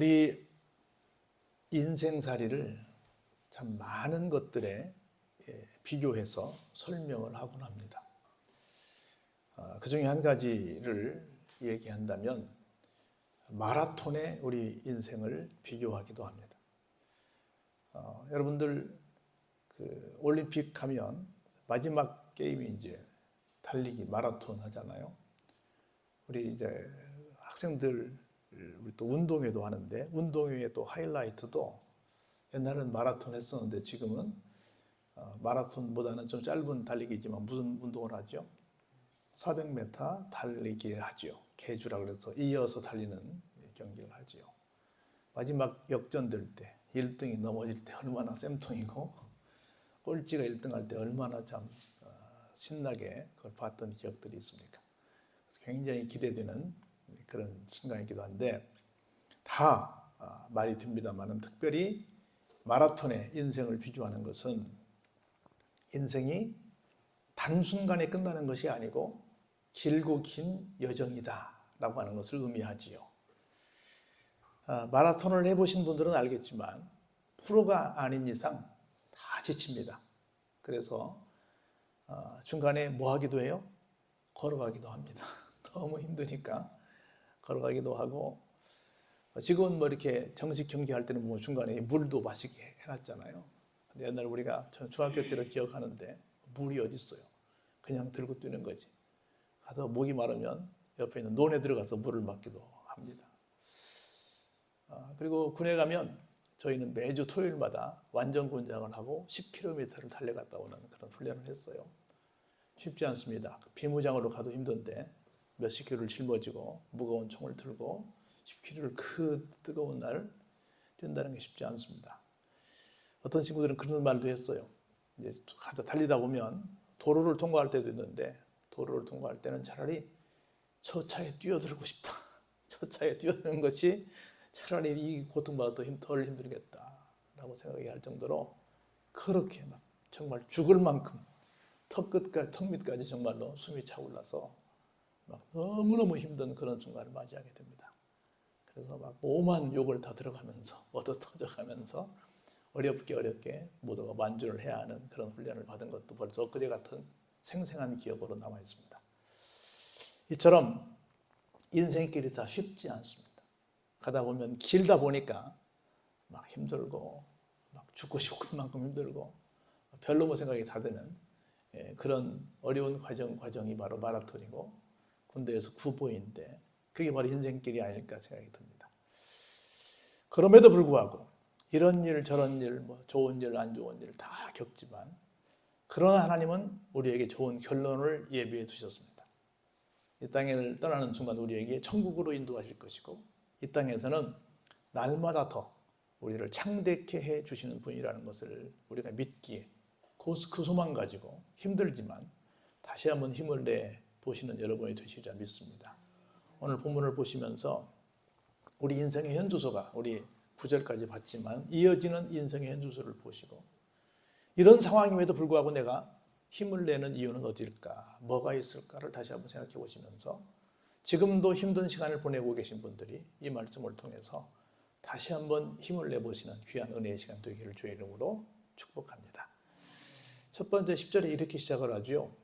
우리 인생살이를 참 많은 것들에 비교해서 설명을 하곤 합니다. 그 중에 한 가지를 얘기한다면 마라톤에 우리 인생을 비교하기도 합니다. 여러분들 올림픽 하면 마지막 게임이 이제 달리기 마라톤 하잖아요. 우리 이제 학생들 우리 또 운동회도 하는데 운동회의 또 하이라이트도 옛날에는 마라톤 했었는데 지금은 마라톤보다는 좀 짧은 달리기지만 무슨 운동을 하죠? 400m 달리기를 하죠. 계주라고 해서 이어서 달리는 경기를 하죠. 마지막 역전될 때 1등이 넘어질 때 얼마나 쌤통이고 꼴찌가 1등 할 때 얼마나 참 신나게 그걸 봤던 기억들이 있습니까? 그래서 굉장히 기대되는 그런 순간이기도 한데 다 말이 됩니다만 특별히 마라톤의 인생을 비교하는 것은 인생이 단순간에 끝나는 것이 아니고 길고 긴 여정이다 라고 하는 것을 의미하지요. 마라톤을 해보신 분들은 알겠지만 프로가 아닌 이상 다 지칩니다. 그래서 중간에 뭐 하기도 해요? 걸어가기도 합니다. 너무 힘드니까 걸어가기도 하고, 지금은 뭐 이렇게 정식 경기할 때는 뭐 중간에 물도 마시게 해놨잖아요. 근데 옛날 우리가 중학교 때를 기억하는데 물이 어디 있어요? 그냥 들고 뛰는 거지. 가서 목이 마르면 옆에 있는 논에 들어가서 물을 맞기도 합니다. 그리고 군에 가면 저희는 매주 토요일마다 완전군장을 하고 10km를 달려갔다 오는 그런 훈련을 했어요. 쉽지 않습니다. 비무장으로 가도 힘든데 몇십 킬로를 짊어지고 무거운 총을 들고 10km를 그 뜨거운 날 뛴다는 게 쉽지 않습니다. 어떤 친구들은 그런 말도 했어요. 이제 달리다 보면 도로를 통과할 때도 있는데 도로를 통과할 때는 차라리 저 차에 뛰어들고 싶다. 저 차에 뛰어드는 것이 차라리 이 고통보다 덜 힘들겠다라고 생각할 정도로 그렇게 막 정말 죽을 만큼 턱 밑까지 정말로 숨이 차올라서 막 너무너무 힘든 그런 순간을 맞이하게 됩니다. 그래서 막 오만 욕을 다 들어가면서 얻어 터져가면서 어렵게 모두가 만주를 해야 하는 그런 훈련을 받은 것도 벌써 엊그제 같은 생생한 기억으로 남아 있습니다. 이처럼 인생길이 다 쉽지 않습니다. 가다 보면 길다 보니까 막 힘들고 막 죽고 싶을 만큼 힘들고 별로 뭐 생각이 다 드는 그런 어려운 과정이 바로 마라톤이고 군대에서 구보인데 그게 바로 인생길이 아닐까 생각이 듭니다. 그럼에도 불구하고 이런 일 저런 일 뭐 좋은 일 안 좋은 일 다 겪지만 그러나 하나님은 우리에게 좋은 결론을 예비해 두셨습니다. 이 땅을 떠나는 순간 우리에게 천국으로 인도하실 것이고 이 땅에서는 날마다 더 우리를 창대케 해 주시는 분이라는 것을 우리가 믿기에 그 소망 가지고 힘들지만 다시 한번 힘을 내 보시는 여러분이 되시리라 믿습니다. 오늘 본문을 보시면서 우리 인생의 현주소가 우리 9절까지 봤지만 이어지는 인생의 현주소를 보시고 이런 상황임에도 불구하고 내가 힘을 내는 이유는 어디일까? 뭐가 있을까를 다시 한번 생각해 보시면서 지금도 힘든 시간을 보내고 계신 분들이 이 말씀을 통해서 다시 한번 힘을 내보시는 귀한 은혜의 시간 되기를 주의 이름으로 축복합니다. 첫 번째 10절에 이렇게 시작을 하죠.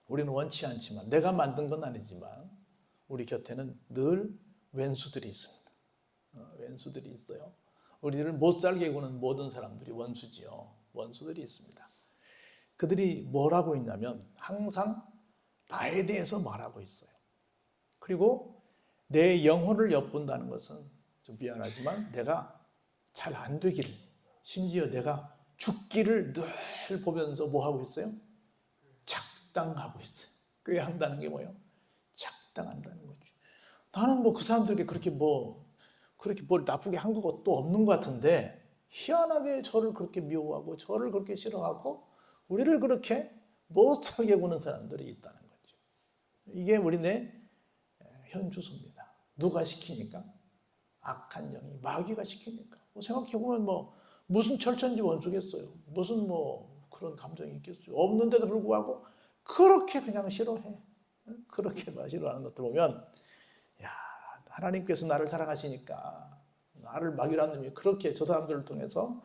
우리는 원치 않지만 내가 만든 건 아니지만 우리 곁에는 늘 왼수들이 있습니다. 왼수들이 있어요. 우리를 못 살게 구는 모든 사람들이 원수지요. 원수들이 있습니다. 그들이 뭘 하고 있냐면 항상 나에 대해서 말하고 있어요. 그리고 내 영혼을 엿본다는 것은 좀 미안하지만 내가 잘 안 되기를, 심지어 내가 죽기를 늘 보면서 뭐 하고 있어요? 착당하고 있어요. 꾀한다는 게 뭐예요? 착당한다는 거죠. 나는 뭐 그 사람들에게 그렇게 뭘 나쁘게 한 것도 없는 것 같은데 희한하게 저를 그렇게 미워하고 저를 그렇게 싫어하고 우리를 그렇게 못 살게 구는 사람들이 있다는 거죠. 이게 우리네 현주소입니다. 누가 시키니까? 악한 영이 마귀가 시키니까. 생각해보면 무슨 철천지 원수겠어요. 무슨 그런 감정이 있겠어요. 없는데도 불구하고 그렇게 그냥 싫어해. 그렇게 싫어하는 것들 보면 야, 하나님께서 나를 사랑하시니까 나를 막이라는 놈이 그렇게 저 사람들을 통해서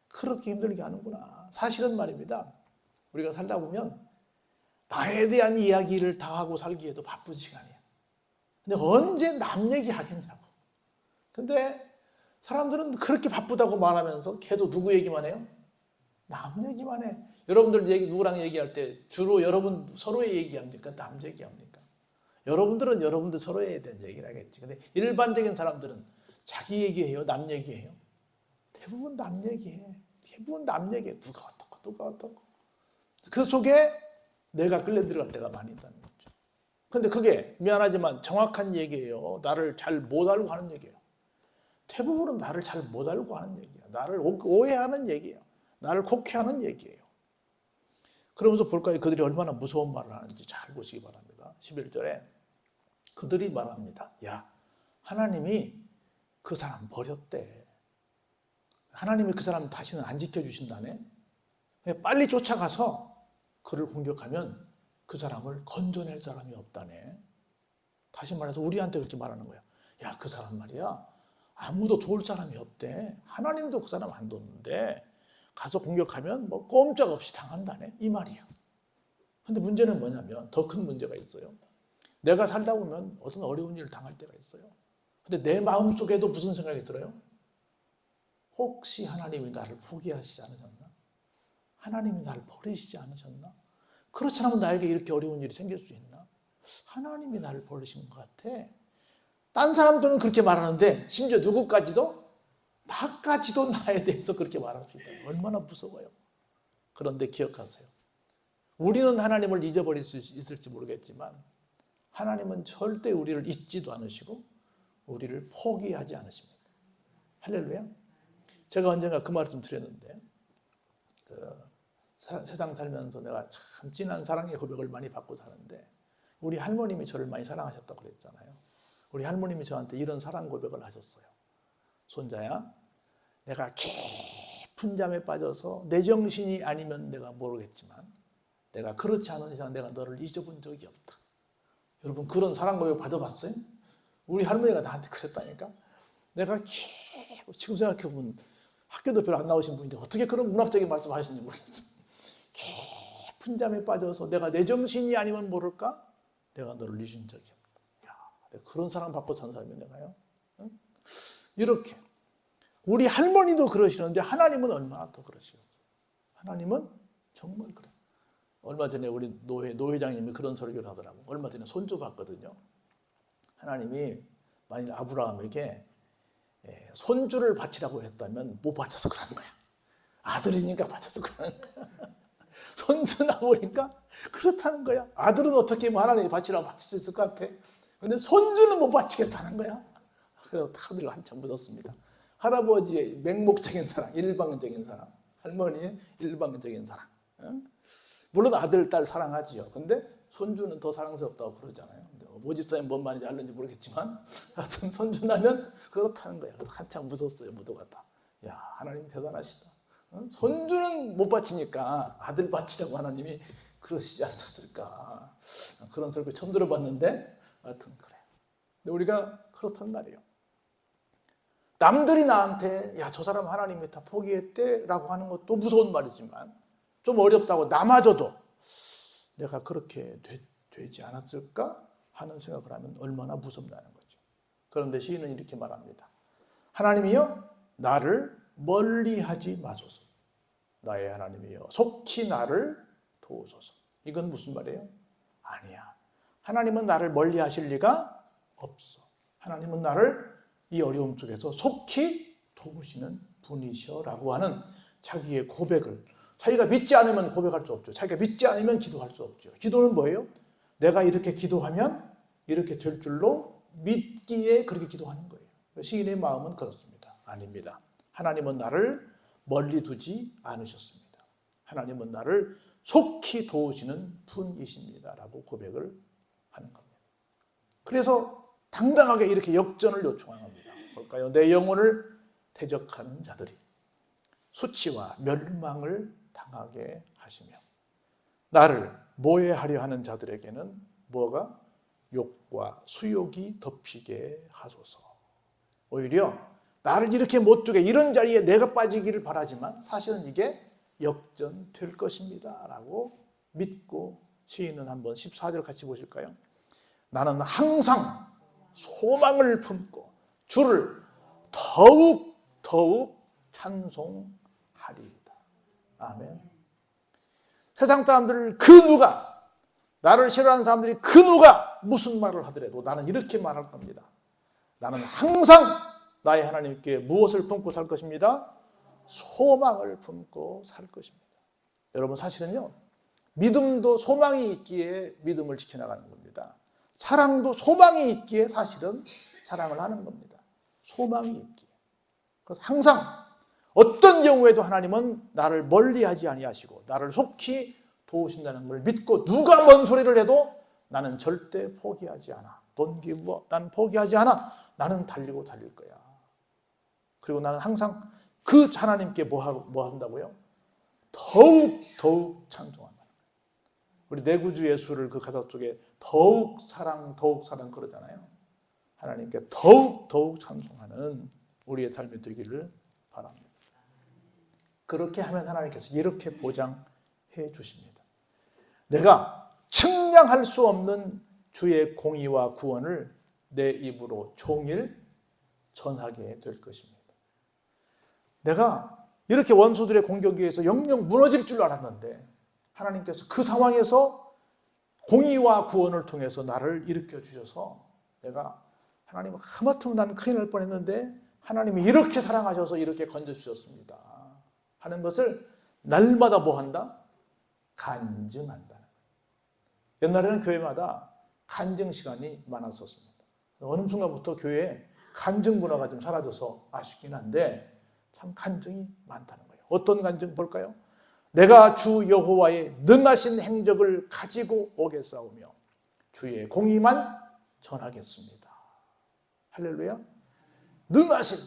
그렇게 힘들게 하는구나. 사실은 말입니다. 우리가 살다 보면 나에 대한 이야기를 다 하고 살기에도 바쁜 시간이야. 근데 언제 남 얘기 하겠냐고. 근데 사람들은 그렇게 바쁘다고 말하면서 계속 누구 얘기만 해요? 남 얘기만 해. 여러분들 누구랑 얘기할 때 주로 여러분 서로의 얘기합니까? 남 얘기합니까? 여러분들은 여러분들 서로에 대한 얘기를 하겠지. 근데 일반적인 사람들은 자기 얘기해요? 남 얘기해요? 대부분 남 얘기해. 대부분 남 얘기해. 누가 어떻고. 그 속에 내가 끌려 들어갈 때가 많이 있다는 거죠. 근데 그게 미안하지만 정확한 얘기예요. 나를 잘 못 알고 하는 얘기예요. 대부분은 나를 잘 못 알고 하는 얘기야. 나를 오해하는 얘기예요. 나를 곡해하는 얘기예요. 그러면서 볼까요? 그들이 얼마나 무서운 말을 하는지 잘 보시기 바랍니다. 11절에 그들이 말합니다. 야, 하나님이 그 사람 버렸대. 하나님이 그 사람 다시는 안 지켜주신다네. 빨리 쫓아가서 그를 공격하면 그 사람을 건져낼 사람이 없다네. 다시 말해서 우리한테 그렇게 말하는 거야. 야, 그 사람 말이야, 아무도 도울 사람이 없대. 하나님도 그 사람 안 돕는데 가서 공격하면 뭐 꼼짝없이 당한다네, 이 말이야. 근데 문제는 뭐냐면 더 큰 문제가 있어요. 내가 살다 보면 어떤 어려운 일을 당할 때가 있어요. 근데 내 마음속에도 무슨 생각이 들어요? 혹시 하나님이 나를 포기하시지 않으셨나? 하나님이 나를 버리시지 않으셨나? 그렇지 않으면 나에게 이렇게 어려운 일이 생길 수 있나? 하나님이 나를 버리신 것 같아. 딴 사람들은 그렇게 말하는데 심지어 누구까지도? 나까지도 나에 대해서 그렇게 말할 수 있다. 얼마나 무서워요. 그런데 기억하세요. 우리는 하나님을 잊어버릴 수 있을지 모르겠지만 하나님은 절대 우리를 잊지도 않으시고 우리를 포기하지 않으십니다. 할렐루야. 제가 언젠가 그 말을 좀 드렸는데 세상 살면서 내가 참 진한 사랑의 고백을 많이 받고 사는데 우리 할머님이 저를 많이 사랑하셨다고 그랬잖아요. 우리 할머님이 저한테 이런 사랑 고백을 하셨어요. 손자야, 내가 깊은 잠에 빠져서 내 정신이 아니면 내가 모르겠지만 내가 그렇지 않은 이상 내가 너를 잊어본 적이 없다. 여러분, 그런 사랑 고백 받아봤어요? 우리 할머니가 나한테 그랬다니까. 내가 지금 생각해보면 학교도 별로 안 나오신 분인데 어떻게 그런 문학적인 말씀 하셨는지 모르겠어요. 깊은 잠에 빠져서 내가 내 정신이 아니면 모를까? 내가 너를 잊은 적이 없다. 야, 내가 그런 사랑 받고 산 사람이 내가요. 응? 이렇게 우리 할머니도 그러시는데 하나님은 얼마나 더 그러시겠어요. 하나님은 정말 그래. 얼마 전에 우리 노 회장님이 그런 설교를 하더라고요. 얼마 전에 손주 봤거든요. 하나님이 만일 아브라함에게 손주를 바치라고 했다면 못 바쳐서 그러는 거야. 아들이니까 바쳐서 그러는 거야. 손주 나오니까 그렇다는 거야. 아들은 어떻게 하나님이 바치라고 바칠 수 있을 것 같아. 근데 손주는 못 바치겠다는 거야. 그래서 다들 한참 무섭습니다. 할아버지의 맹목적인 사랑, 일방적인 사랑, 할머니의 일방적인 사랑. 물론 아들, 딸 사랑하지요. 근데 손주는 더 사랑스럽다고 그러잖아요. 모집사님 뭔 말인지 알는지 모르겠지만 하여튼 손주 나면 그렇다는 거야. 한참 무섭어요. 모두가 다. 야, 하나님 대단하시다. 손주는 못 바치니까 아들 바치라고 하나님이 그러시지 않았을까. 그런 설교 처음 들어봤는데 하여튼 그래. 근데 우리가 그렇단 말이에요. 남들이 나한테 야, 저 사람 하나님이 다 포기했대 라고 하는 것도 무서운 말이지만 좀 어렵다고 나마저도 내가 그렇게 되지 않았을까 하는 생각을 하면 얼마나 무섭다는 거죠. 그런데 시인은 이렇게 말합니다. 하나님이여, 나를 멀리하지 마소서. 나의 하나님이여, 속히 나를 도우소서. 이건 무슨 말이에요? 아니야. 하나님은 나를 멀리하실 리가 없어. 하나님은 나를 이 어려움 속에서 속히 도우시는 분이셔라고 하는 자기의 고백을, 자기가 믿지 않으면 고백할 수 없죠. 자기가 믿지 않으면 기도할 수 없죠. 기도는 뭐예요? 내가 이렇게 기도하면 이렇게 될 줄로 믿기에 그렇게 기도하는 거예요. 시인의 마음은 그렇습니다. 아닙니다. 하나님은 나를 멀리 두지 않으셨습니다. 하나님은 나를 속히 도우시는 분이십니다 라고 고백을 하는 겁니다. 그래서 당당하게 이렇게 역전을 요청하는 겁니다. 볼까요? 내 영혼을 대적하는 자들이 수치와 멸망을 당하게 하시며 나를 모해하려 하는 자들에게는 뭐가? 욕과 수욕이 덮이게 하소서. 오히려 나를 이렇게 못 두게 이런 자리에 내가 빠지기를 바라지만 사실은 이게 역전될 것입니다 라고 믿고 시인은 한번 14절 같이 보실까요? 나는 항상 소망을 품고 주를 더욱 찬송하리이다. 아멘. 세상 사람들 그 누가, 나를 싫어하는 사람들이 그 누가 무슨 말을 하더라도 나는 이렇게 말할 겁니다. 나는 항상 나의 하나님께 무엇을 품고 살 것입니다? 소망을 품고 살 것입니다. 여러분, 사실은요, 믿음도 소망이 있기에 믿음을 지켜나가는 겁니다. 사랑도 소망이 있기에 사실은 사랑을 하는 겁니다. 소망이 있기에. 그래서 항상 어떤 경우에도 하나님은 나를 멀리하지 아니하시고 나를 속히 도우신다는 걸 믿고 누가 뭔 소리를 해도 나는 절대 포기하지 않아. Don't give up. 나는 포기하지 않아. 나는 달리고 달릴 거야. 그리고 나는 항상 그 하나님께 뭐 한다고요? 더욱 찬송한다. 우리 내구주 예수를 그 가사 속에 더욱 사랑 그러잖아요. 하나님께 더욱 찬송하는 우리의 삶이 되기를 바랍니다. 그렇게 하면 하나님께서 이렇게 보장해 주십니다. 내가 측량할 수 없는 주의 공의와 구원을 내 입으로 종일 전하게 될 것입니다. 내가 이렇게 원수들의 공격에 의해서 영영 무너질 줄 알았는데 하나님께서 그 상황에서 공의와 구원을 통해서 나를 일으켜 주셔서 내가 하나님 하마터면 나는 큰일 날 뻔했는데 하나님이 이렇게 사랑하셔서 이렇게 건져주셨습니다 하는 것을 날마다 뭐 한다? 간증한다는 거예요. 옛날에는 교회마다 간증 시간이 많았었습니다. 어느 순간부터 교회에 간증 문화가 좀 사라져서 아쉽긴 한데 참 간증이 많다는 거예요. 어떤 간증 볼까요? 내가 주 여호와의 능하신 행적을 가지고 오겠사오며 주의 공의만 전하겠습니다. 할렐루야. 능하신,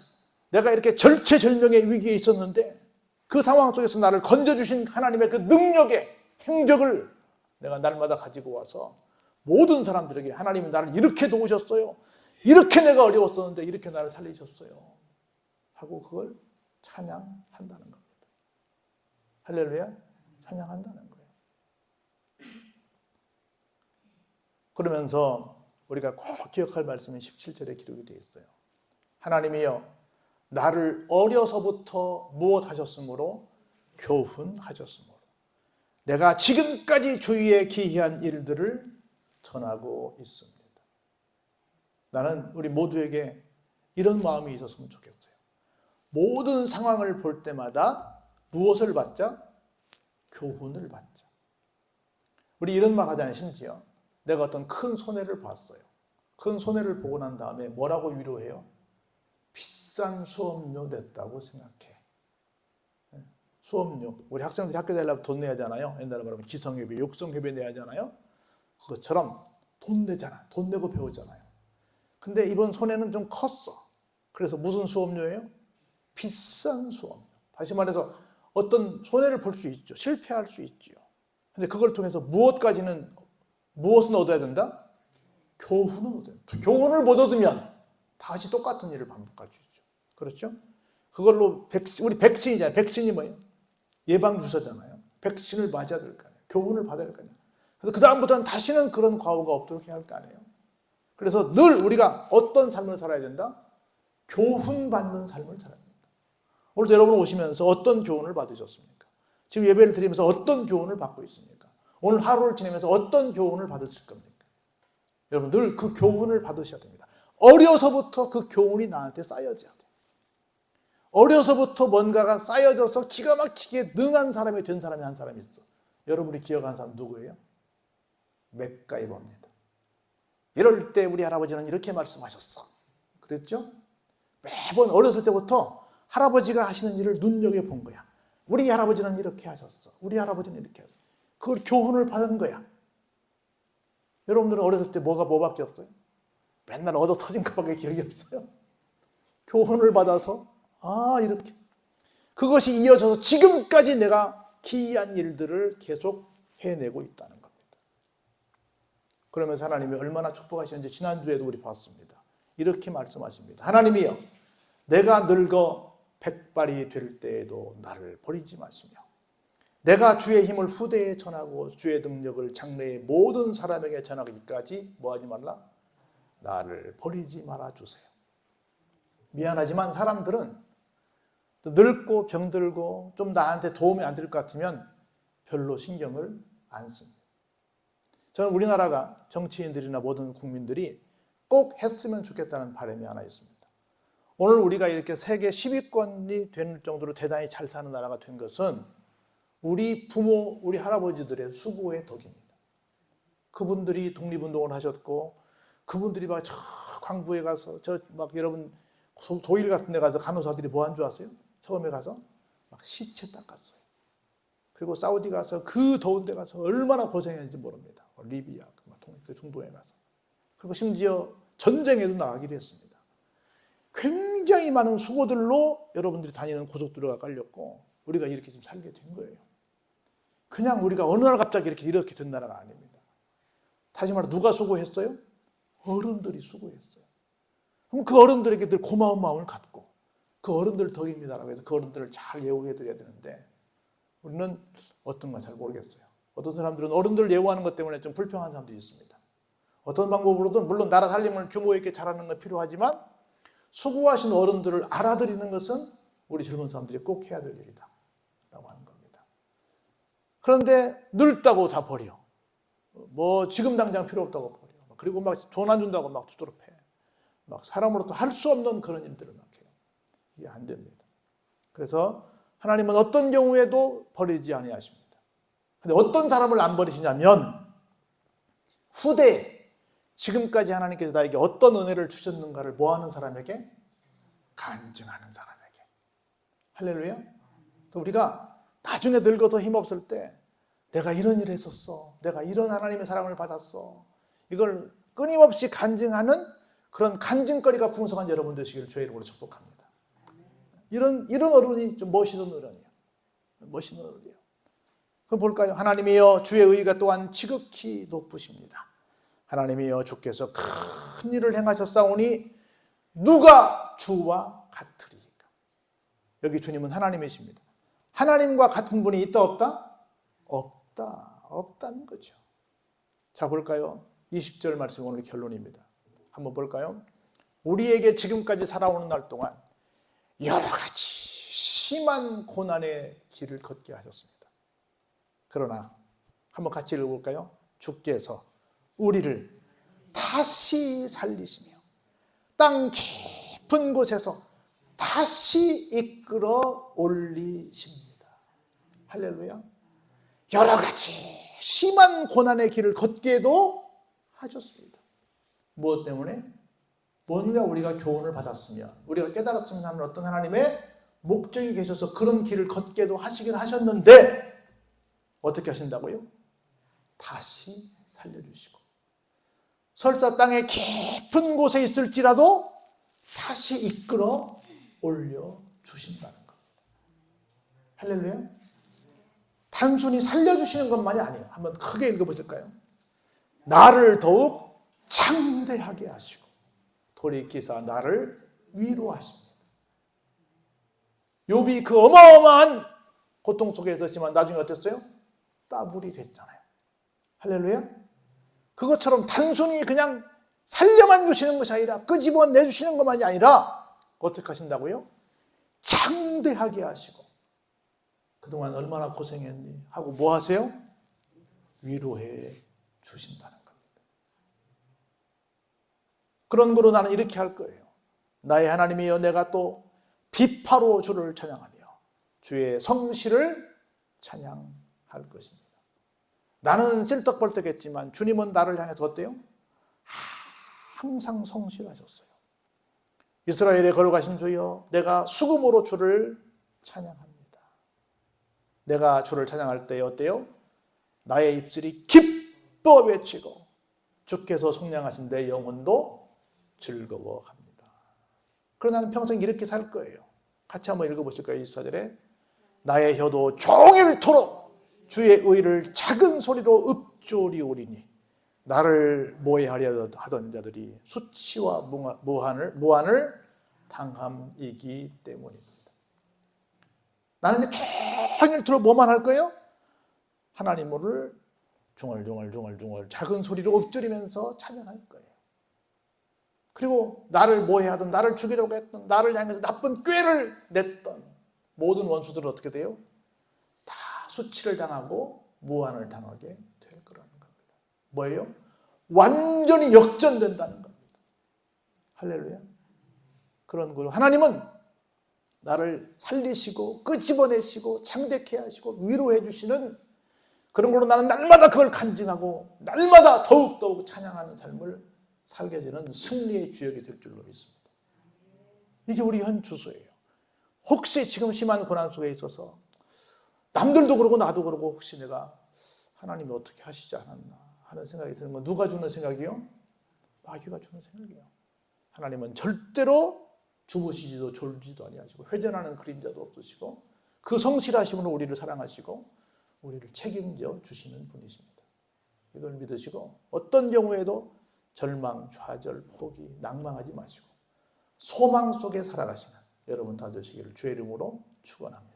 내가 이렇게 절체절명의 위기에 있었는데 그 상황 속에서 나를 건져주신 하나님의 그 능력의 행적을 내가 날마다 가지고 와서 모든 사람들에게 하나님이 나를 이렇게 도우셨어요. 이렇게 내가 어려웠었는데 이렇게 나를 살리셨어요. 하고 그걸 찬양한다는 겁니다. 할렐루야. 찬양한다는 거예요. 그러면서 우리가 꼭 기억할 말씀이 17절에 기록이 되어 있어요. 하나님이여 나를 어려서부터 무엇 하셨으므로? 교훈하셨으므로 내가 지금까지 주위에 기이한 일들을 전하고 있습니다. 나는 우리 모두에게 이런 마음이 있었으면 좋겠어요. 모든 상황을 볼 때마다 무엇을 받자? 교훈을 받자. 우리 이런 말 하잖아요. 심지어 내가 어떤 큰 손해를 봤어요. 큰 손해를 보고 난 다음에 뭐라고 위로해요? 비싼 수업료 냈다고 생각해. 수업료. 우리 학생들이 학교 다니려면 돈 내야 하잖아요. 옛날에 말하면 기성회비, 육성회비 내야 하잖아요. 그것처럼 돈 내잖아. 돈 내고 배우잖아요. 근데 이번 손해는 좀 컸어. 그래서 무슨 수업료예요? 비싼 수업료. 다시 말해서 어떤 손해를 볼 수 있죠. 실패할 수 있죠. 근데 그걸 통해서 무엇은 얻어야 된다? 교훈을 얻어야 된다. 교훈을 못 얻으면 다시 똑같은 일을 반복할 수 있죠. 그렇죠? 그걸로 우리 백신이잖아요. 백신이 뭐예요? 예방주사잖아요. 백신을 맞아야 될 거 아니에요. 교훈을 받아야 될 거 아니에요. 그래서 그 다음부터는 다시는 그런 과오가 없도록 해야 할 거 아니에요. 그래서 늘 우리가 어떤 삶을 살아야 된다? 교훈받는 삶을 살아야 된다. 오늘도 여러분 오시면서 어떤 교훈을 받으셨습니까? 지금 예배를 드리면서 어떤 교훈을 받고 있습니까? 오늘 하루를 지내면서 어떤 교훈을 받으실 겁니까? 여러분 늘 그 교훈을 받으셔야 됩니다. 어려서부터 그 교훈이 나한테 쌓여져야 돼요. 어려서부터 뭔가가 쌓여져서 기가 막히게 능한 사람이 된 사람이 한 사람이 있어. 여러분이 기억하는 사람 누구예요? 맥가이버입니다. 이럴 때 우리 할아버지는 이렇게 말씀하셨어. 그랬죠? 매번 어렸을 때부터 할아버지가 하시는 일을 눈여겨본 거야. 우리 할아버지는 이렇게 하셨어. 우리 할아버지는 이렇게 하셨어. 그걸 교훈을 받은 거야. 여러분들은 어렸을 때 뭐밖에 없어요? 맨날 얻어 터진 것밖에 기억이 없어요. 교훈을 받아서 이렇게 그것이 이어져서 지금까지 내가 기이한 일들을 계속 해내고 있다는 겁니다. 그러면서 하나님이 얼마나 축복하시는지 지난주에도 우리 봤습니다. 이렇게 말씀하십니다. 하나님이여 내가 늙어 백발이 될 때에도 나를 버리지 마시며 내가 주의 힘을 후대에 전하고 주의 능력을 장래의 모든 사람에게 전하기까지 뭐하지 말라? 나를 버리지 말아주세요. 미안하지만 사람들은 늙고 병들고 좀 나한테 도움이 안 될 것 같으면 별로 신경을 안 씁니다. 저는 우리나라가 정치인들이나 모든 국민들이 꼭 했으면 좋겠다는 바람이 하나 있습니다. 오늘 우리가 이렇게 세계 10위권이 될 정도로 대단히 잘 사는 나라가 된 것은 우리 부모, 우리 할아버지들의 수고의 덕입니다. 그분들이 독립운동을 하셨고 그분들이 막 저 광부에 가서 저 막 여러분 도일 같은 데 가서 간호사들이 뭐 한 줄 아세요? 처음에 가서 막 시체 닦았어요. 그리고 사우디 가서 그 더운 데 가서 얼마나 고생했는지 모릅니다. 리비아, 그 중동에 가서. 그리고 심지어 전쟁에도 나가기로 했습니다. 굉장히 많은 수고들로 여러분들이 다니는 고속도로가 깔렸고 우리가 이렇게 지금 살게 된 거예요. 그냥 우리가 어느 날 갑자기 이렇게 된 나라가 아닙니다. 다시 말해 누가 수고했어요? 어른들이 수고했어요. 그럼 그 어른들에게 늘 고마운 마음을 갖고 그 어른들 덕입니다라고 해서 그 어른들을 잘 예우해 드려야 되는데 우리는 어떤가 잘 모르겠어요. 어떤 사람들은 어른들 예우하는 것 때문에 좀 불평한 사람도 있습니다. 어떤 방법으로든 물론 나라 살림을 규모 있게 잘하는 건 필요하지만 수고하신 어른들을 알아들이는 것은 우리 젊은 사람들이 꼭 해야 될 일이다 라고 하는 겁니다. 그런데 늙다고 다 버려. 뭐 지금 당장 필요 없다고 버려. 그리고 막 돈 안 준다고 막 두드러 패. 막 사람으로부터 할 수 없는 그런 일들을 막 해요. 이게 안 됩니다. 그래서 하나님은 어떤 경우에도 버리지 아니하십니다. 근데 어떤 사람을 안 버리시냐면 후대에 지금까지 하나님께서 나에게 어떤 은혜를 주셨는가를 뭐하는 사람에게? 간증하는 사람에게. 할렐루야. 또 우리가 나중에 늙어서 힘없을 때 내가 이런 일을 했었어. 내가 이런 하나님의 사랑을 받았어. 이걸 끊임없이 간증하는 그런 간증거리가 풍성한 여러분 되시기를 주의 이름으로 축복합니다. 이런 어른이 좀 멋있는 어른이에요. 멋있는 어른이에요. 그럼 볼까요? 하나님이여 주의 의가 또한 지극히 높으십니다. 하나님이여 주께서 큰 일을 행하셨사오니 누가 주와 같으리까? 여기 주님은 하나님이십니다. 하나님과 같은 분이 있다 없다? 없다는 거죠. 자 볼까요? 20절 말씀 오늘 결론입니다. 한번 볼까요? 우리에게 지금까지 살아오는 날 동안 여러 가지 심한 고난의 길을 걷게 하셨습니다. 그러나 한번 같이 읽어볼까요? 주께서 우리를 다시 살리시며 땅 깊은 곳에서 다시 이끌어 올리십니다. 할렐루야. 여러 가지 심한 고난의 길을 걷게도 하셨습니다. 무엇 때문에? 뭔가 우리가 교훈을 받았으면 우리가 깨달았으면 하는 어떤 하나님의 목적이 계셔서 그런 길을 걷게도 하시긴 하셨는데 어떻게 하신다고요? 다시 살려주시고 설사 땅의 깊은 곳에 있을지라도 다시 이끌어 올려주신다는 겁니다. 할렐루야. 단순히 살려주시는 것만이 아니에요. 한번 크게 읽어보실까요? 나를 더욱 창대하게 하시고 돌이키사 나를 위로하십니다. 욥이 그 어마어마한 고통 속에 있었지만 나중에 어땠어요? 따블이 됐잖아요. 할렐루야. 그것처럼 단순히 그냥 살려만 주시는 것이 아니라 끄집어내주시는 것만이 아니라 어떻게 하신다고요? 창대하게 하시고 그동안 얼마나 고생했니 하고 뭐 하세요? 위로해 주신다는 겁니다. 그런 거로 나는 이렇게 할 거예요. 나의 하나님이여 내가 또 비파로 주를 찬양하며 주의 성실을 찬양할 것입니다. 나는 쓸떡벌떡했지만 주님은 나를 향해서 어때요? 항상 성실하셨어요. 이스라엘에 걸어가신 주여 내가 수금으로 주를 찬양합니다. 내가 주를 찬양할 때 어때요? 나의 입술이 기뻐 외치고 주께서 속량하신 내 영혼도 즐거워합니다. 그러나 나는 평생 이렇게 살 거예요. 같이 한번 읽어보실까요? 24절에 나의 혀도 종일토록 주의 의를 작은 소리로 읊조리오리니 나를 모해하려 하던 자들이 수치와 무한을 당함이기 때문입니다. 나는 종일 들어 뭐만 할 거예요? 하나님을 중얼중얼 작은 소리로 엎드리면서 찬양할 거예요. 그리고 나를 뭐 해야 하든 나를 죽이려고 했던, 나를 향해서 나쁜 꾀를 냈던 모든 원수들은 어떻게 돼요? 다 수치를 당하고 무한을 당하게 될 거라는 겁니다. 뭐예요? 완전히 역전된다는 겁니다. 할렐루야. 그런 거로 하나님은 나를 살리시고 끄집어내시고 창대케 하시고 위로해 주시는 그런 걸로 나는 날마다 그걸 간증하고 날마다 더욱더욱 찬양하는 삶을 살게 되는 승리의 주역이 될 줄로 믿습니다. 이게 우리 현 주소예요. 혹시 지금 심한 고난 속에 있어서 남들도 그러고 나도 그러고 혹시 내가 하나님이 어떻게 하시지 않았나 하는 생각이 드는 건 누가 주는 생각이요? 마귀가 주는 생각이에요. 하나님은 절대로 주무시지도 졸지도 아니하시고 회전하는 그림자도 없으시고 그 성실하심으로 우리를 사랑하시고 우리를 책임져 주시는 분이십니다. 이걸 믿으시고 어떤 경우에도 절망, 좌절, 포기, 낭망하지 마시고 소망 속에 살아가시는 여러분 다 되시기를 주의 이름으로 축원합니다.